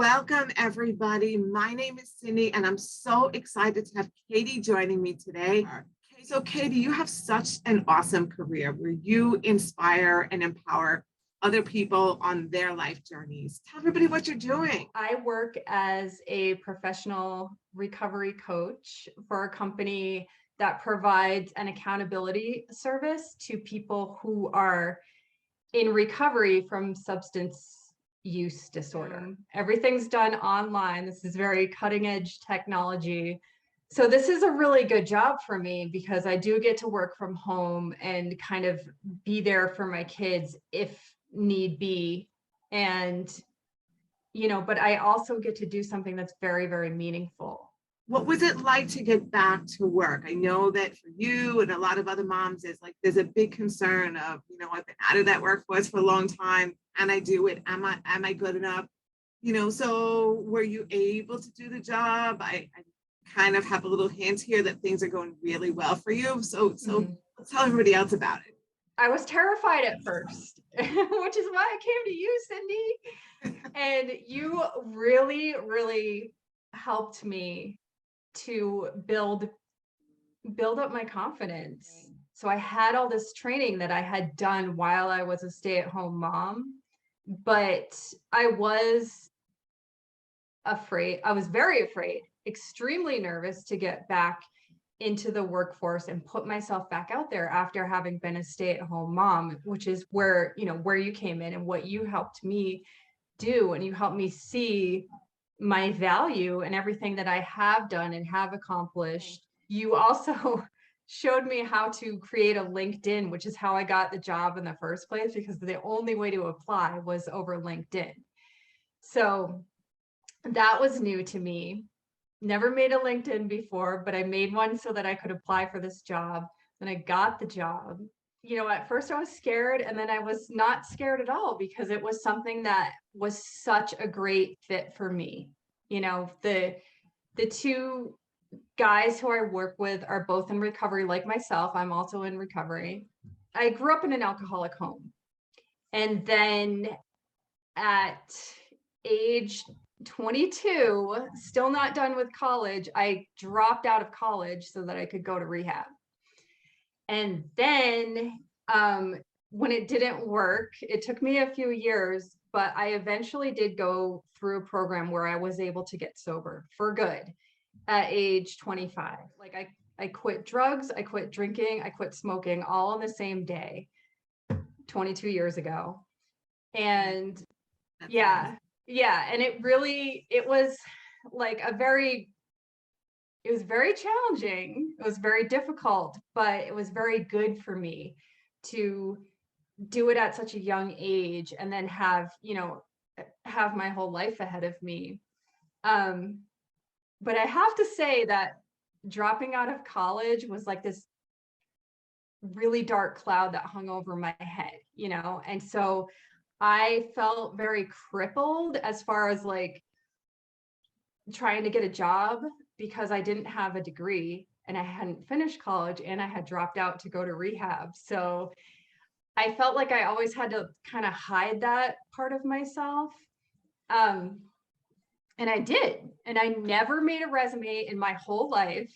Welcome, everybody. My name is Cindy, and I'm so excited to have Katie joining me today. Okay, so Katie, you have such an awesome career where you inspire and empower other people on their life journeys. Tell everybody what you're doing. I work as a professional recovery coach for a company that provides an accountability service to people who are in recovery from substance use disorder. Everything's done online. This is very cutting edge technology. So this is a really good job for me because I do get to work from home and kind of be there for my kids if need be. And but I also get to do something that's very, very meaningful. What was it like to get back to work? I know that for you and a lot of other moms, there's a big concern of, I've been out of that workforce for a long time and I do it. Am I good enough? So were you able to do the job? I kind of have a little hint here that things are going really well for you. So let's tell everybody else about it. I was terrified at first, which is why I came to you, Cindy. And you really, really helped me to build up my confidence. So I had all this training that I had done while I was a stay-at-home mom, but I was afraid. I was very afraid, extremely nervous to get back into the workforce and put myself back out there after having been a stay-at-home mom, which is where you came in and what you helped me do. And you helped me see my value and everything that I have done and have accomplished. You also showed me how to create a LinkedIn, which is how I got the job in the first place, because the only way to apply was over LinkedIn. So that was new to me. Never made a LinkedIn before, but I made one so that I could apply for this job. Then I got the job. At first I was scared, and then I was not scared at all because it was something that was such a great fit for me. The two guys who I work with are both in recovery like myself. I'm also in recovery. I grew up in an alcoholic home. And then at age 22, still not done with college, I dropped out of college so that I could go to rehab. And then when it didn't work, it took me a few years, but I eventually did go through a program where I was able to get sober for good at age 25. Like I quit drugs, I quit drinking, I quit smoking all on the same day, 22 years ago. And That's yeah, and it was like it was very challenging. It was very difficult, but it was very good for me to do it at such a young age and then have my whole life ahead of me. But I have to say that dropping out of college was like this really dark cloud that hung over my head, and so I felt very crippled as far as like trying to get a job because I didn't have a degree and I hadn't finished college and I had dropped out to go to rehab. So I felt like I always had to kind of hide that part of myself. And I did. And I never made a resume in my whole life.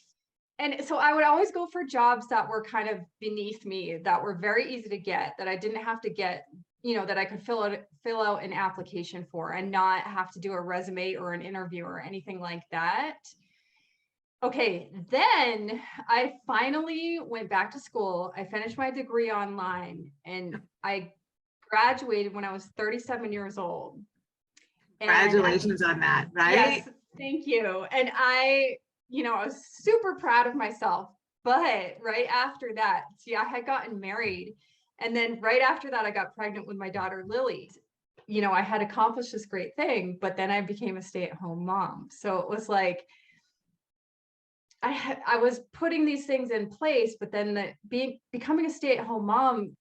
And so I would always go for jobs that were kind of beneath me, that were very easy to get, that I didn't have to get, that I could fill out an application for and not have to do a resume or an interview or anything like that. Okay, then I finally went back to school. I finished my degree online and I graduated when I was 37 years old. Congratulations on that, right? Yes, thank you. And I was super proud of myself. But right after that, I had gotten married. And then right after that, I got pregnant with my daughter, Lily. I had accomplished this great thing, but then I became a stay-at-home mom. So it was like, I was putting these things in place, but then becoming a stay-at-home mom,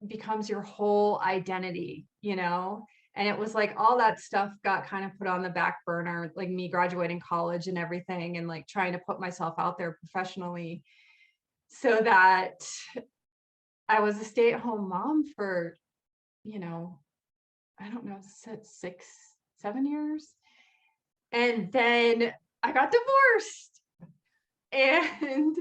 becomes your whole identity, and it was like all that stuff got kind of put on the back burner, like me graduating college and everything, and like trying to put myself out there professionally so that I was a stay-at-home mom for, I don't know, 7 years. And then I got divorced. And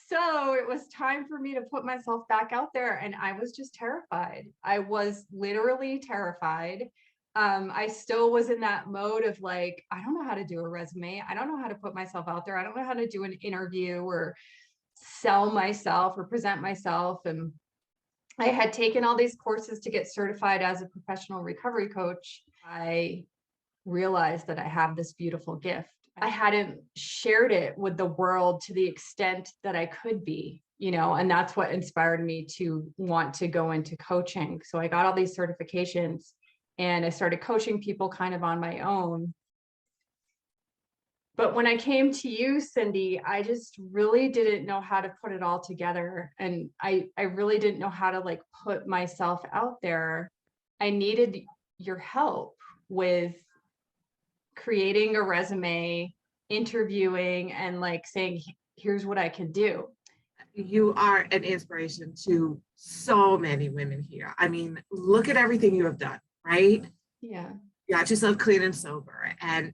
so it was time for me to put myself back out there. And I was just terrified. I was literally terrified. I still was in that mode of like, I don't know how to do a resume. I don't know how to put myself out there. I don't know how to do an interview or sell myself or present myself. And I had taken all these courses to get certified as a professional recovery coach. I realized that I have this beautiful gift. I hadn't shared it with the world to the extent that I could be, and that's what inspired me to want to go into coaching. So I got all these certifications and I started coaching people kind of on my own. But when I came to you, Cindy, I just really didn't know how to put it all together. And I really didn't know how to like put myself out there. I needed your help with creating a resume, interviewing, and like saying, here's what I can do. You are an inspiration to so many women here. I mean, look at everything you have done, right? Yeah. You got yourself clean and sober and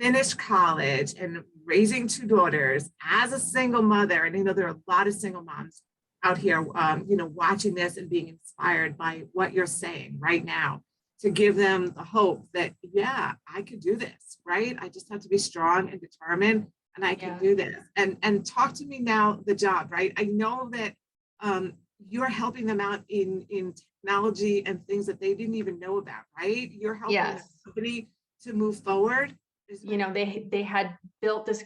finished college and raising two daughters as a single mother. And there are a lot of single moms out here, watching this and being inspired by what you're saying right now, to give them the hope that, yeah, I could do this, right? I just have to be strong and determined, and I can do this. And talk to me now, the job, right? I know that you're helping them out in technology and things that they didn't even know about, right? You're helping the company to move forward. They had built this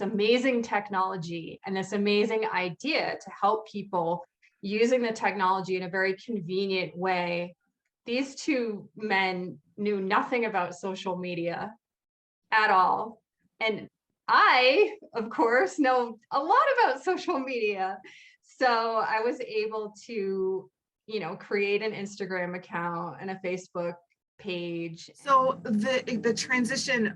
amazing technology and this amazing idea to help people using the technology in a very convenient way. These two men knew nothing about social media at all. And I, of course, know a lot about social media. So I was able to, create an Instagram account and a Facebook page. So the transition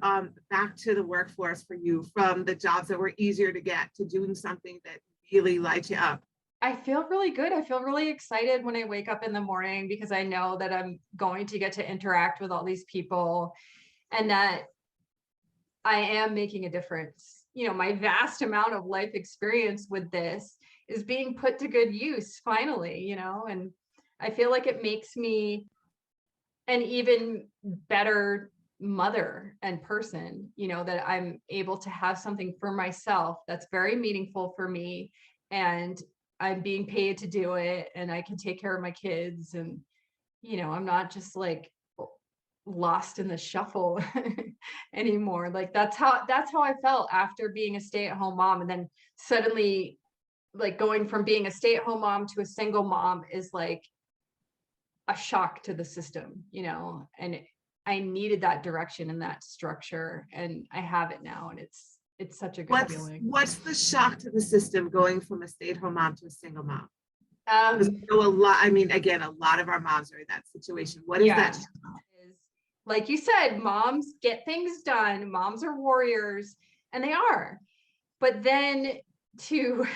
back to the workforce for you, from the jobs that were easier to get to doing something that really lights you up. I feel really good. I feel really excited when I wake up in the morning because I know that I'm going to get to interact with all these people and that I am making a difference. My vast amount of life experience with this is being put to good use finally, and I feel like it makes me an even better mother and person, that I'm able to have something for myself that's very meaningful for me, and I'm being paid to do it, and I can take care of my kids, and I'm not just like lost in the shuffle anymore. Like that's how I felt after being a stay-at-home mom, and then suddenly like going from being a stay-at-home mom to a single mom is like a shock to the system, and I needed that direction and that structure, and I have it now, and it's such a good feeling. What's the shock to the system going from a stay-at-home mom to a single mom? A lot of our moms are in that situation. What is that? Like you said, moms get things done. Moms are warriors, and they are. But then to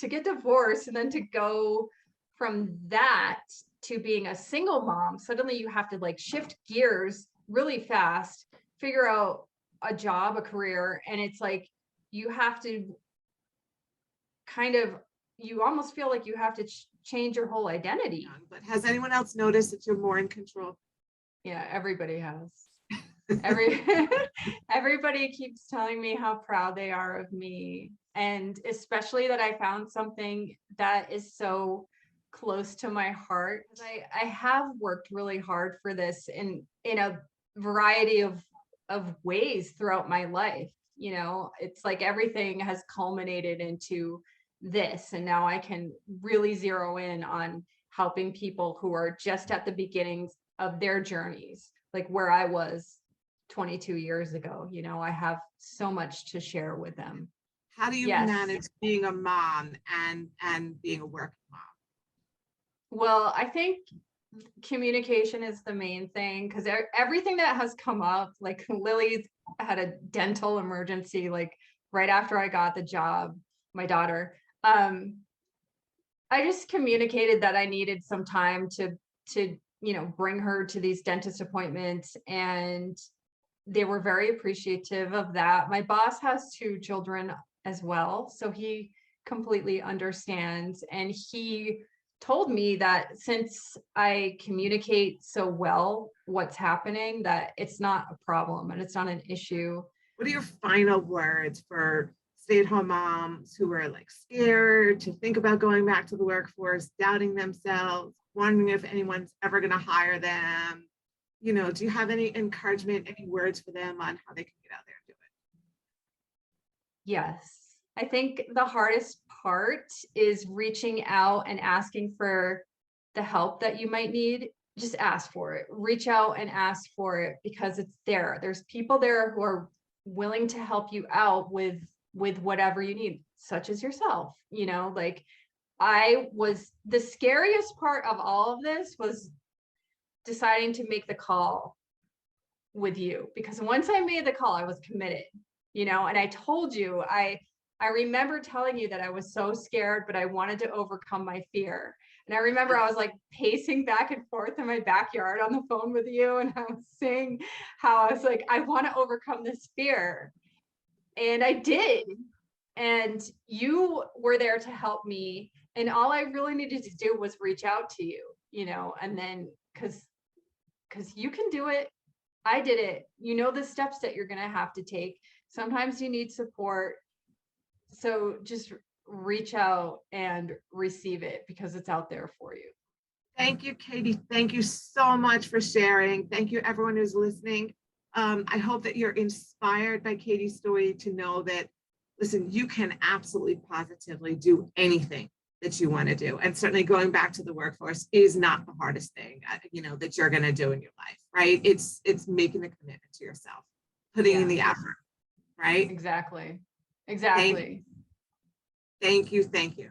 get divorced and then to go from that to being a single mom, suddenly you have to like shift gears really fast, figure out a job, a career, and it's like you have to you almost feel like you have to change your whole identity. But has anyone else noticed that you're more in control? Yeah, everybody has. Everybody keeps telling me how proud they are of me, and especially that I found something that is so close to my heart. I have worked really hard for this in a variety of ways throughout my life. It's like everything has culminated into this, and now I can really zero in on helping people who are just at the beginnings of their journeys, like where I was 22 years ago. I have so much to share with them. How do you manage being a mom and being a working mom? Well, I think communication is the main thing, because everything that has come up, like Lily's had a dental emergency, like right after I got the job, my daughter. I just communicated that I needed some time to bring her to these dentist appointments, and they were very appreciative of that. My boss has 2 children as well, so he completely understands. And he told me that since I communicate so well what's happening, that it's not a problem and it's not an issue. What are your final words for stay-at-home moms who are like scared to think about going back to the workforce, doubting themselves, wondering if anyone's ever going to hire them? Do you have any encouragement, any words for them on how they can get out there and do it? Yes. I think the hardest part is reaching out and asking for the help that you might need. Just ask for it. Reach out and ask for it, because it's there. There's people there who are willing to help you out with whatever you need, such as yourself. Like, the scariest part of all of this was deciding to make the call with you, because once I made the call, I was committed, and I told you, I remember telling you that I was so scared, but I wanted to overcome my fear. And I remember I was like pacing back and forth in my backyard on the phone with you, and I was saying how I was like, I want to overcome this fear. And I did. And you were there to help me. And all I really needed to do was reach out to you, and then because you can do it. I did it. The steps that you're going to have to take. Sometimes you need support. So just reach out and receive it, because it's out there for you. Thank you, Katie. Thank you so much for sharing. Thank you, everyone who's listening. I hope that you're inspired by Katie's story to know that, listen, you can absolutely positively do anything that you want to do. And certainly going back to the workforce is not the hardest thing, that you're going to do in your life, right? It's making the commitment to yourself, putting in the effort, right? Exactly. Thank you. Thank you.